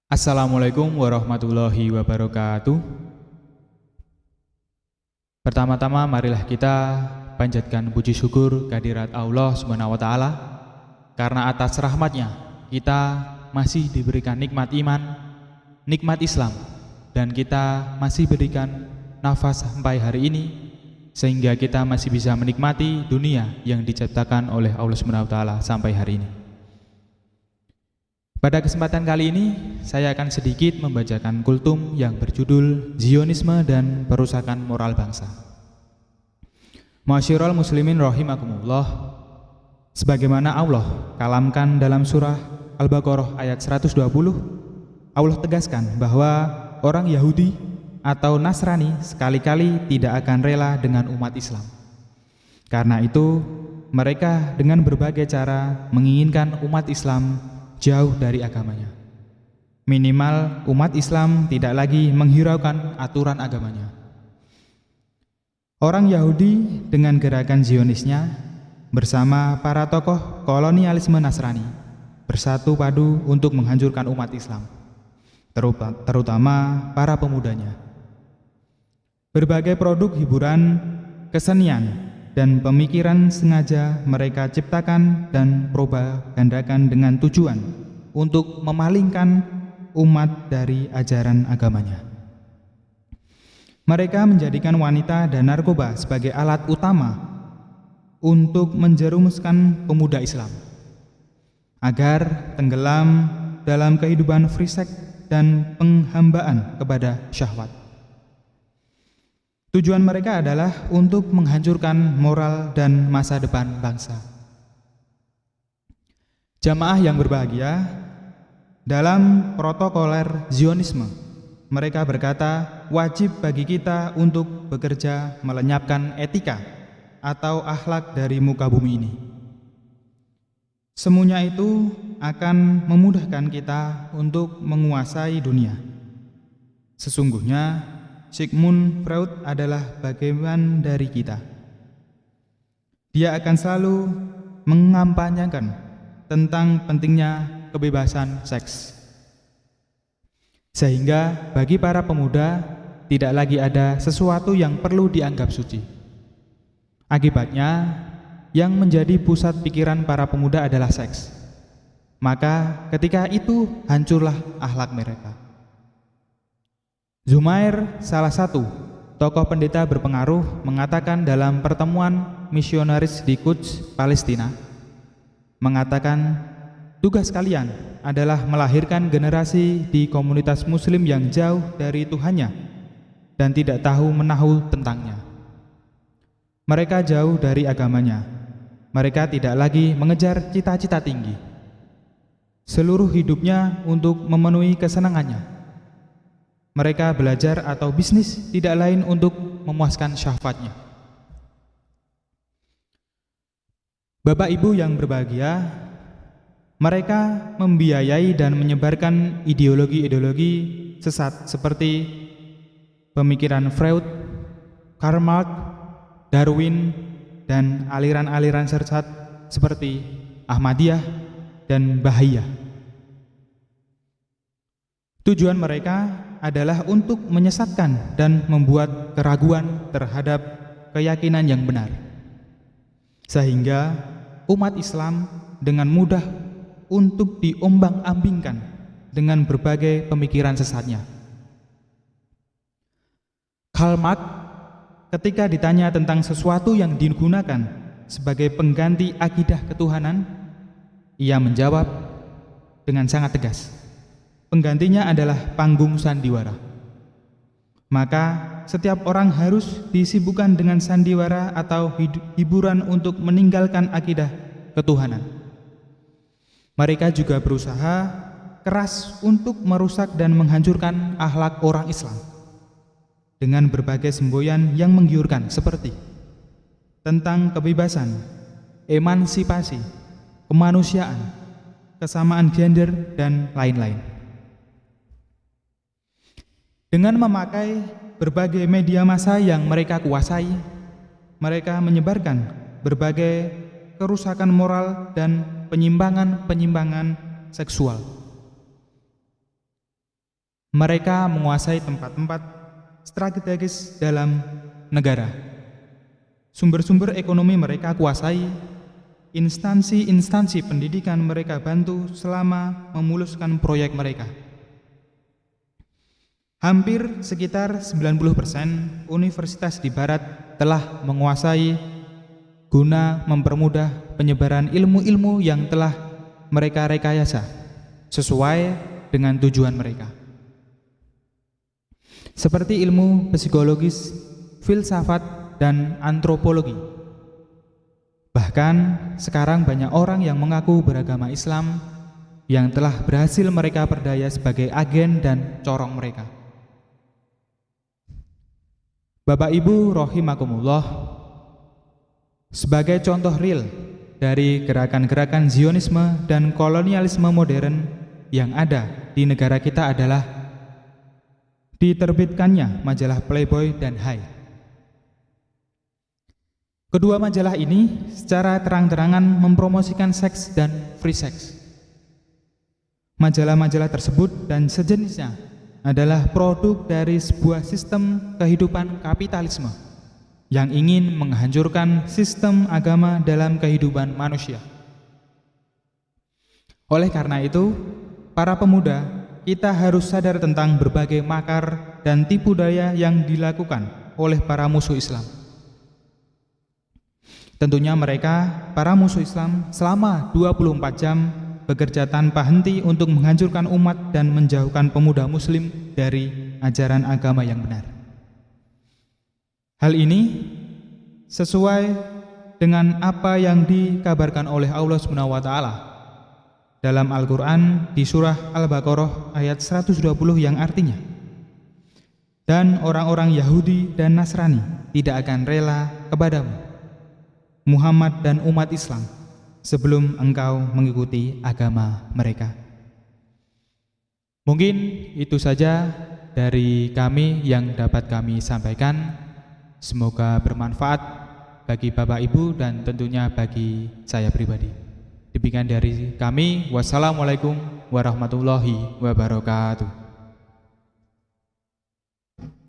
Assalamualaikum warahmatullahi wabarakatuh. Pertama-tama marilah kita panjatkan puji syukur kehadirat Allah Subhanahu wa taala karena atas rahmatnya kita masih diberikan nikmat iman, nikmat Islam, dan kita masih berikan nafas sampai hari ini sehingga kita masih bisa menikmati dunia yang diciptakan oleh Allah Subhanahu wa taala sampai hari ini. Pada kesempatan kali ini, saya akan sedikit membacakan kultum yang berjudul Zionisme dan Perusakan Moral Bangsa. Ma'asyiral muslimin rahimakumullah, sebagaimana Allah kalamkan dalam surah Al-Baqarah ayat 120, Allah tegaskan bahwa orang Yahudi atau Nasrani sekali-kali tidak akan rela dengan umat Islam. Karena itu, mereka dengan berbagai cara menginginkan umat Islam jauh dari agamanya. Minimal umat Islam tidak lagi menghiraukan aturan agamanya. Orang Yahudi dengan gerakan Zionisnya bersama para tokoh kolonialisme Nasrani bersatu padu untuk menghancurkan umat Islam, terutama para pemudanya. Berbagai produk hiburan, kesenian, dan pemikiran sengaja mereka ciptakan dan propagandakan dengan tujuan untuk memalingkan umat dari ajaran agamanya. Mereka menjadikan wanita dan narkoba sebagai alat utama untuk menjerumuskan pemuda Islam agar tenggelam dalam kehidupan free sex dan penghambaan kepada syahwat. Tujuan mereka adalah untuk menghancurkan moral dan masa depan bangsa. Jamaah yang berbahagia, dalam protokoler Zionisme, mereka berkata wajib bagi kita untuk bekerja melenyapkan etika atau akhlak dari muka bumi ini. Semuanya itu akan memudahkan kita untuk menguasai dunia. Sesungguhnya, Sigmund Freud adalah bagian dari kita. Dia akan selalu mengampanyakan tentang pentingnya kebebasan seks. Sehingga bagi para pemuda tidak lagi ada sesuatu yang perlu dianggap suci. Akibatnya, yang menjadi pusat pikiran para pemuda adalah seks. Maka ketika itu hancurlah akhlak mereka. Zumair, salah satu tokoh pendeta berpengaruh, mengatakan dalam pertemuan misionaris di Quds, Palestina, mengatakan tugas kalian adalah melahirkan generasi di komunitas muslim yang jauh dari Tuhannya dan tidak tahu menahu tentangnya. Mereka jauh dari agamanya. Mereka tidak lagi mengejar cita-cita tinggi. Seluruh hidupnya untuk memenuhi kesenangannya. Mereka belajar atau bisnis tidak lain untuk memuaskan syahwatnya. Bapak Ibu yang berbahagia, mereka membiayai dan menyebarkan ideologi-ideologi sesat seperti pemikiran Freud, Karl Marx, Darwin, dan aliran-aliran sesat seperti Ahmadiyah dan Bahaiyah. Tujuan mereka adalah untuk menyesatkan dan membuat keraguan terhadap keyakinan yang benar, sehingga umat Islam dengan mudah untuk diombang-ambingkan dengan berbagai pemikiran sesatnya. Karl Marx ketika ditanya tentang sesuatu yang digunakan sebagai pengganti akidah ketuhanan, ia menjawab dengan sangat tegas, penggantinya adalah panggung sandiwara. Maka setiap orang harus disibukkan dengan sandiwara atau hiburan untuk meninggalkan akidah ketuhanan. Mereka juga berusaha keras untuk merusak dan menghancurkan akhlak orang Islam dengan berbagai semboyan yang menggiurkan seperti tentang kebebasan, emansipasi, kemanusiaan, kesamaan gender, dan lain-lain. Dengan memakai berbagai media massa yang mereka kuasai, mereka menyebarkan berbagai kerusakan moral dan penyimpangan seksual. Mereka menguasai tempat-tempat strategis dalam negara. Sumber-sumber ekonomi mereka kuasai, instansi-instansi pendidikan mereka bantu selama memuluskan proyek mereka. Hampir sekitar 90% universitas di barat telah menguasai guna mempermudah penyebaran ilmu-ilmu yang telah mereka rekayasa sesuai dengan tujuan mereka. Seperti ilmu psikologis, filsafat, dan antropologi. Bahkan sekarang banyak orang yang mengaku beragama Islam yang telah berhasil mereka perdaya sebagai agen dan corong mereka. Bapak Ibu rahimakumullah, sebagai contoh real dari gerakan-gerakan Zionisme dan kolonialisme modern yang ada di negara kita adalah diterbitkannya majalah Playboy dan Hai. Kedua majalah ini secara terang-terangan mempromosikan seks dan free sex. Majalah-majalah tersebut dan sejenisnya adalah produk dari sebuah sistem kehidupan kapitalisme yang ingin menghancurkan sistem agama dalam kehidupan manusia. Oleh karena itu, para pemuda, kita harus sadar tentang berbagai makar dan tipu daya yang dilakukan oleh para musuh Islam. Tentunya mereka, para musuh Islam, selama 24 jam bekerja tanpa henti untuk menghancurkan umat dan menjauhkan pemuda muslim dari ajaran agama yang benar. Hal ini sesuai dengan apa yang dikabarkan oleh Allah SWT dalam Al-Quran di surah Al-Baqarah ayat 120 yang artinya, dan orang-orang Yahudi dan Nasrani tidak akan rela kepadamu, Muhammad dan umat Islam, sebelum engkau mengikuti agama mereka. Mungkin itu saja dari kami yang dapat kami sampaikan. Semoga bermanfaat bagi Bapak Ibu dan tentunya bagi saya pribadi. Demikian dari kami. Wassalamualaikum warahmatullahi wabarakatuh.